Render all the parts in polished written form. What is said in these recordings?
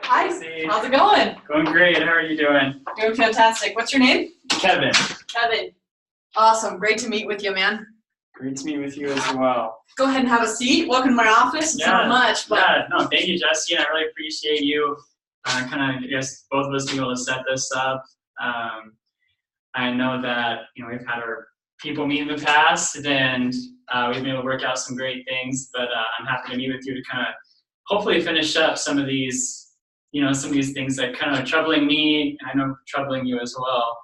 Hi, Casey. how's it going? Going great. How are you doing? Doing fantastic. What's your name? Kevin. Kevin. Awesome. Great to meet with you, man. Great to meet with you as well. Go ahead and have a seat. Welcome to my office. It's not much, but no, thank you, Jesse. I really appreciate you. I guess both of us being able to set this up. I know that we've had our people meet in the past, and we've been able to work out some great things. But I'm happy to meet with you to kind of hopefully finish up some of these, some of these things that kind of troubling me, and I know troubling you as well.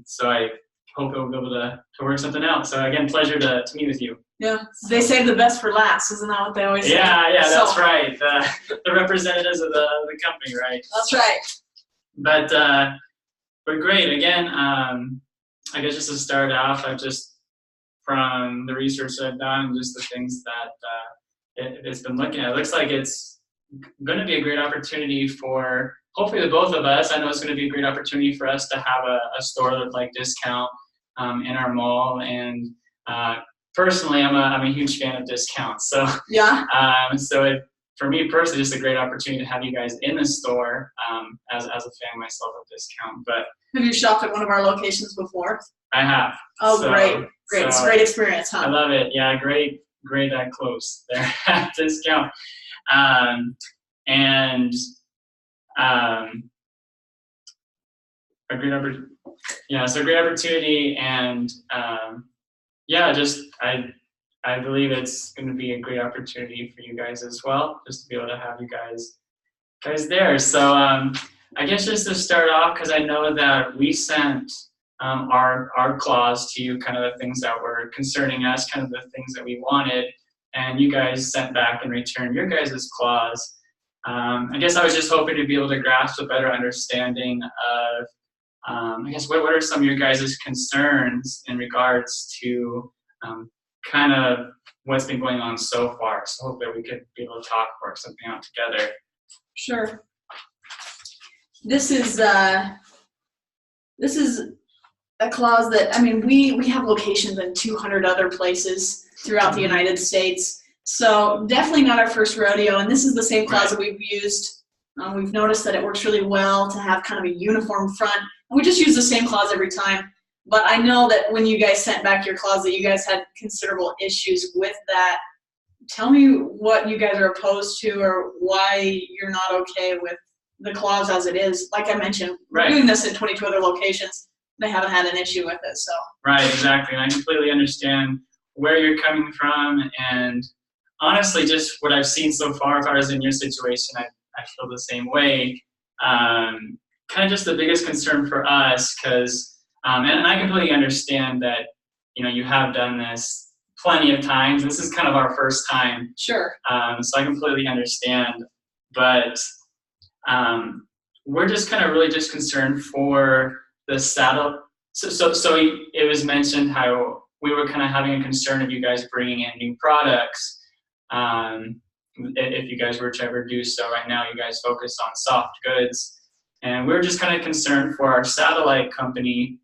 So I hope we'll be able to work something out. So again, pleasure to meet with you. yeah, they save the best for last, isn't that what they always say? Yeah, that's right. The representatives of the company, right? That's right. But great. Again, I guess just to start off, I've just, from the research I've done, just the things that it's been looking at, it looks like it's going to be a great opportunity for hopefully the both of us. I know it's going to be a great opportunity for us to have a store like discount in our mall. And personally, I'm a huge fan of discounts. So yeah. For me personally, just a great opportunity to have you guys in the store as a fan myself of discount. But have you shopped at one of our locations before? I have. Oh, great. It's a great experience, huh? I love it. Yeah, great close there at discount. And a great opportunity. Yeah, so great opportunity, and I believe it's going to be a great opportunity for you guys as well, just to be able to have you guys there. So I guess just to start off, because I know that we sent our clause to you, kind of the things that were concerning us, kind of the things that we wanted, and you guys sent back in return your guys' clause. I guess I was just hoping to be able to grasp a better understanding of, I guess, what are some of your guys' concerns in regards to kind of what's been going on so far. So hopefully we could be able to work something out together. Sure. This is a clause that, we have locations in 200 other places throughout the United States. So definitely not our first rodeo, and this is the same clause that we've used. We've noticed that it works really well to have kind of a uniform front, and we just use the same clause every time. But I know that when you guys sent back your clause that you guys had considerable issues with that. Tell me what you guys are opposed to, or why you're not okay with the clause as it is. Like I mentioned, we're doing this in 22 other locations. They haven't had an issue with it, so. Right, exactly. And I completely understand where you're coming from, and honestly, just what I've seen so far, if I was in your situation, I feel the same way. Kind of just the biggest concern for us, because, and I completely understand that, you have done this plenty of times. This is kind of our first time. Sure. So I completely understand, but we're just kind of really just concerned for the saddle. So it was mentioned how we were kind of having a concern of you guys bringing in new products. If you guys were to ever do so. Right now you guys focus on soft goods, and we're just kind of concerned for our satellite companies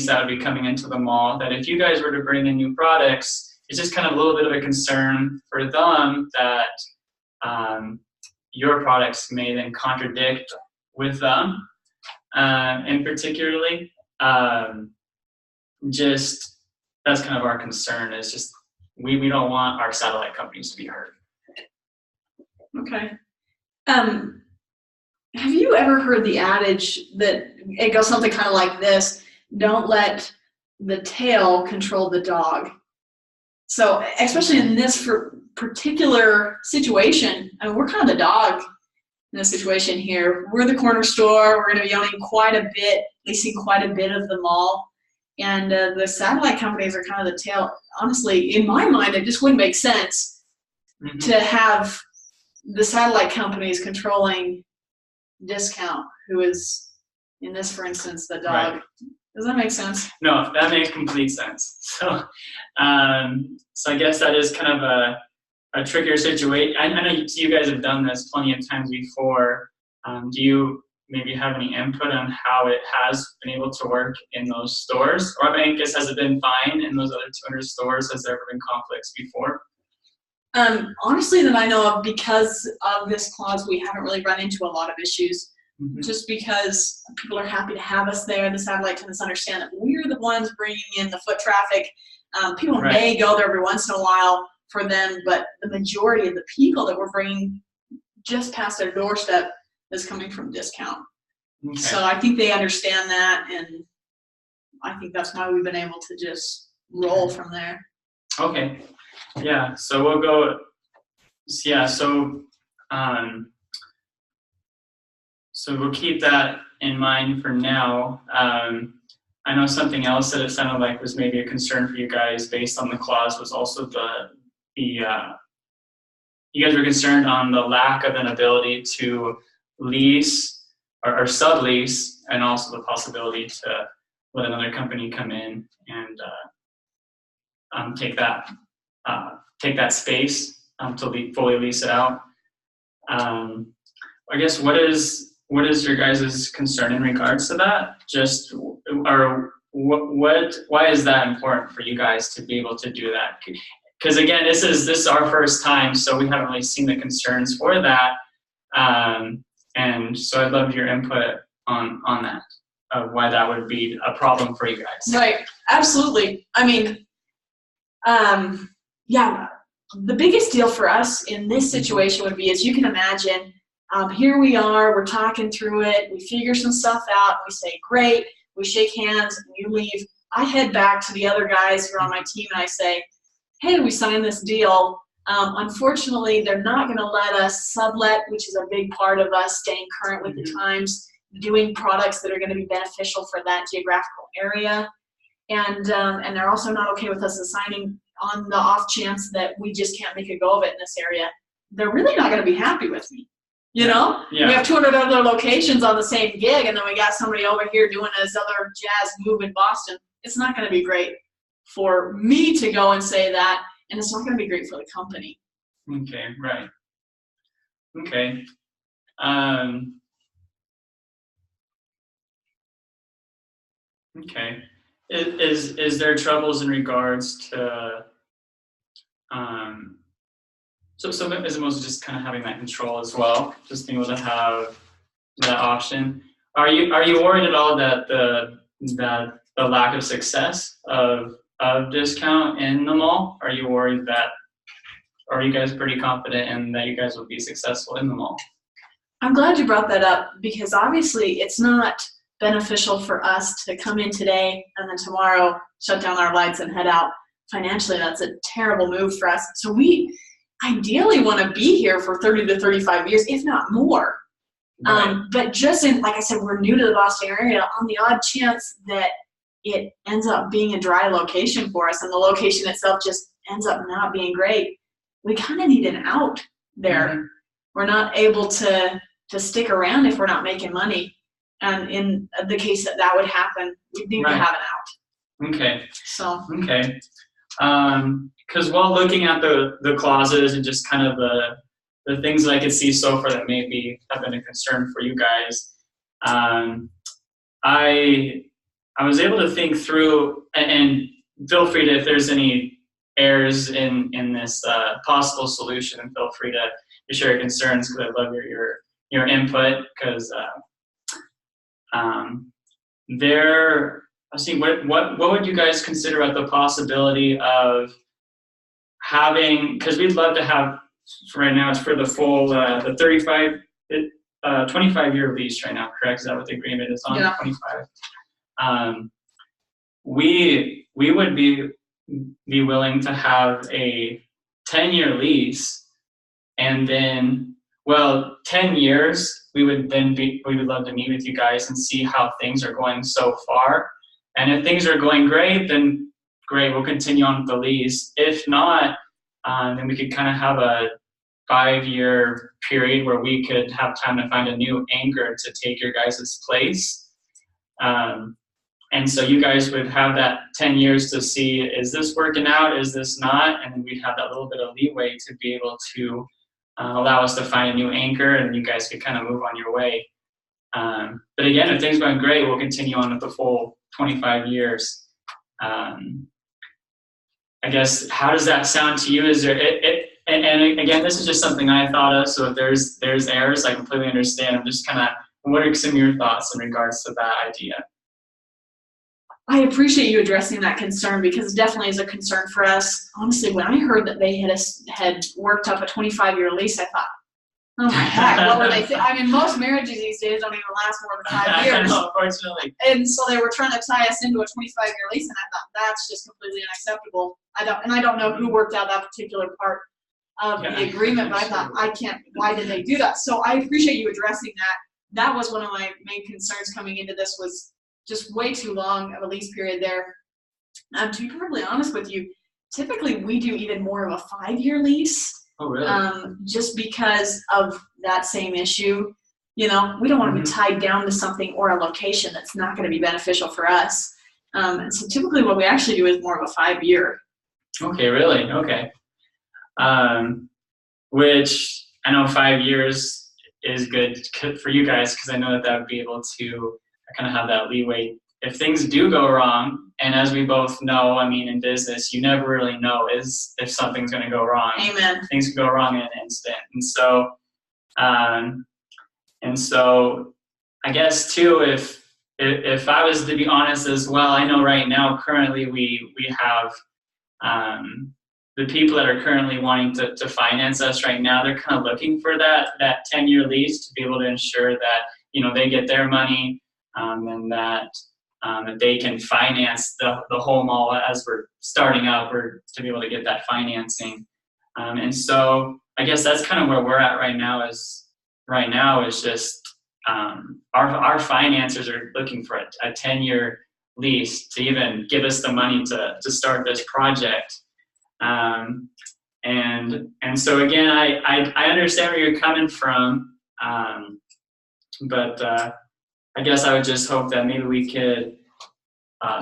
that would be coming into the mall, that if you guys were to bring in new products, it's just kind of a little bit of a concern for them that your products may then contradict with them. And particularly, just that's kind of our concern, is just we don't want our satellite companies to be hurt. Okay. Have you ever heard the adage that it goes something kind of like this: don't let the tail control the dog? So especially in this particular situation, we're kind of the dog in this situation here. We're the corner store. We're going to be owning quite a bit, leasing quite a bit of the mall. And the satellite companies are kind of the tail. Honestly, in my mind, it just wouldn't make sense to have the satellite companies controlling discount, who is, in this, for instance, the dog. Right. Does that make sense? No, that makes complete sense. So, so I guess that is kind of a trickier situation. I know you guys have done this plenty of times before. Do you maybe have any input on how it has been able to work in those stores? Or I mean, I guess, has it been fine in those other 200 stores? Has there ever been conflicts before? Honestly, that I know of, because of this clause, we haven't really run into a lot of issues. Just because people are happy to have us there. The satellite tenants understand that we're the ones bringing in the foot traffic. People may go there every once in a while for them, but the majority of the people that we're bringing just past their doorstep is coming from discount. Okay. So I think they understand that, and I think that's why we've been able to just roll from there. Okay. Yeah. So we'll go. Yeah. So we'll keep that in mind for now. I know something else that it sounded like was maybe a concern for you guys based on the clause was also you guys were concerned on the lack of an ability to lease or sublease, and also the possibility to let another company come in and take that space to fully lease it out. I guess what is your guys' concern in regards to that? Just, or why is that important for you guys to be able to do that? Because again, this is our first time, so we haven't really seen the concerns for that. And so I'd love your input on that, of why that would be a problem for you guys. Right, absolutely. I mean, yeah, the biggest deal for us in this situation would be, as you can imagine, here we are, we're talking through it, we figure some stuff out, we say, great, we shake hands, and you leave. I head back to the other guys who are on my team and I say, hey, we signed this deal. Unfortunately, they're not going to let us sublet, which is a big part of us staying current with the times, doing products that are going to be beneficial for that geographical area. And they're also not okay with us assigning on the off chance that we just can't make a go of it in this area. They're really not going to be happy with me. You know? Yeah. We have 200 other locations on the same gig, and then we got somebody over here doing this other jazz move in Boston. It's not going to be great for me to go and say that, and it's not going to be great for the company. Okay, right. Okay. Okay. Is there troubles in regards to so is it mostly just kind of having that control as well, just being able to have that option? Are you worried at all that the lack of success of discount in the mall? Are you worried that, or are you guys pretty confident in that you guys will be successful in the mall? I'm glad you brought that up, because obviously it's not beneficial for us to come in today and then tomorrow shut down our lights and head out. Financially, that's a terrible move for us. So we ideally want to be here for 30 to 35 years, if not more. Right. But just like I said, we're new to the Boston area. On the odd chance that it ends up being a dry location for us and the location itself just ends up not being great, we kind of need an out there. Mm-hmm. We're not able to stick around if we're not making money. And in the case that would happen, we need to have an out. Okay. So. Okay. Because while looking at the clauses and just kind of the things that I could see so far that maybe have been a concern for you guys, I was able to think through, and feel free to, if there's any errors in this possible solution, feel free to share your concerns, because I love your input, because I'll see, what would you guys consider about the possibility of having, because we'd love to have, for right now it's for the full, the 25-year lease right now, correct? Is that what the agreement is on? Yeah. 25. We would be willing to have a 10-year lease, and then, 10 years, we would love to meet with you guys and see how things are going so far. And if things are going great, then great, we'll continue on with the lease. If not, then we could kind of have a 5-year period where we could have time to find a new anchor to take your guys' place. And so you guys would have that 10 years to see, is this working out, is this not? And then we'd have that little bit of leeway to be able to allow us to find a new anchor, and you guys could kind of move on your way. But again, if things are going great, we'll continue on with the full 25 years. I guess, how does that sound to you? Is there and again, this is just something I thought of. So if there's errors, I completely understand. I'm just kind of, what are some of your thoughts in regards to that idea? I appreciate you addressing that concern, because it definitely is a concern for us. Honestly, when I heard that they had worked up a 25-year lease, I thought, oh my heck, what were they thinking? I mean, most marriages these days don't even last more than 5 years. No, unfortunately. And so they were trying to tie us into a 25-year lease, and I thought, that's just completely unacceptable. I don't know who worked out that particular part of the agreement, but I thought, why did they do that? So I appreciate you addressing that. That was one of my main concerns coming into this, was just way too long of a lease period there. To be perfectly honest with you, typically we do even more of a 5-year lease. Oh, really? Just because of that same issue. We don't want to be tied down to something or a location that's not going to be beneficial for us. And so typically what we actually do is more of a 5-year. Okay, really? Okay. Which I know 5 years is good for you guys, because I know that would be able to kind of have that leeway if things do go wrong. And as we both know, I mean, in business, you never really know if something's going to go wrong. Amen. Things can go wrong in an instant. And so I guess too, if I was to be honest as well, I know right now currently we have the people that are currently wanting to finance us right now, they're kind of looking for that 10-year lease to be able to ensure that they get their money, and that they can finance the whole mall as we're starting up, or to be able to get that financing. And so I guess that's kind of where we're at right now. Is just our financiers are looking for a 10-year lease to even give us the money to start this project. And so again, I understand where you're coming from, but I guess I would just hope that maybe we could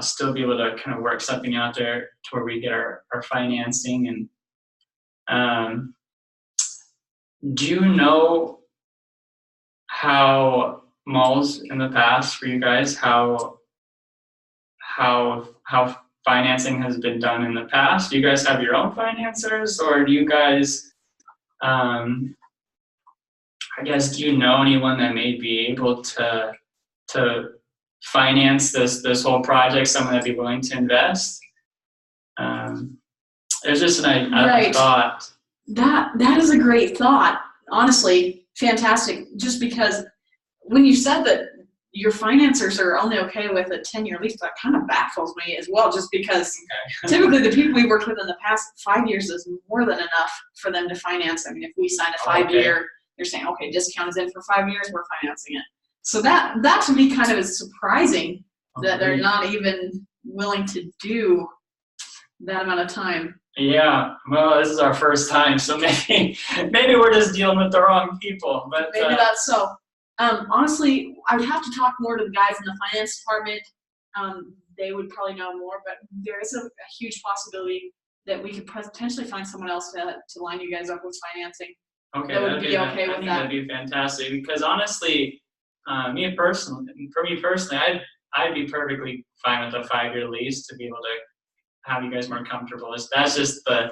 still be able to kind of work something out there to where we get our financing. And do you know how malls in the past for you guys, how financing has been done in the past? Do you guys have your own financiers, or do you guys, I guess, do you know anyone that may be able to finance this whole project, someone that'd be willing to invest? There's just a thought. That is a great thought. Honestly, fantastic. Just because when you said that your financiers are only okay with a 10-year lease, that kind of baffles me as well, just because typically the people we worked with in the past, 5 years is more than enough for them to finance. I mean, if we sign a 5-year, they're saying, okay, discount is in for 5 years, we're financing it. So that to me kind of is surprising, that they're not even willing to do that amount of time. Yeah, well, this is our first time, so maybe we're just dealing with the wrong people. But maybe that's so. Honestly, I would have to talk more to the guys in the finance department. They would probably know more, but there is a huge possibility that we could potentially find someone else to line you guys up with financing. Okay, that would be okay with that. That'd be fantastic, because honestly, for me personally, I'd be perfectly fine with a 5-year lease to be able to have you guys more comfortable. That's just the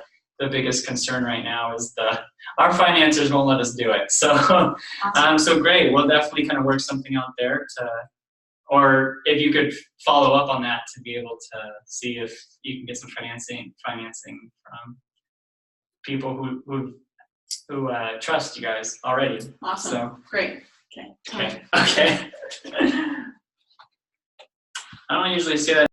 biggest concern right now, is our financiers won't let us do it. So, awesome. So great. We'll definitely kind of work something out there or if you could follow up on that, to be able to see if you can get some financing from people who trust you guys already. Awesome. So, great. Okay. I don't usually say that.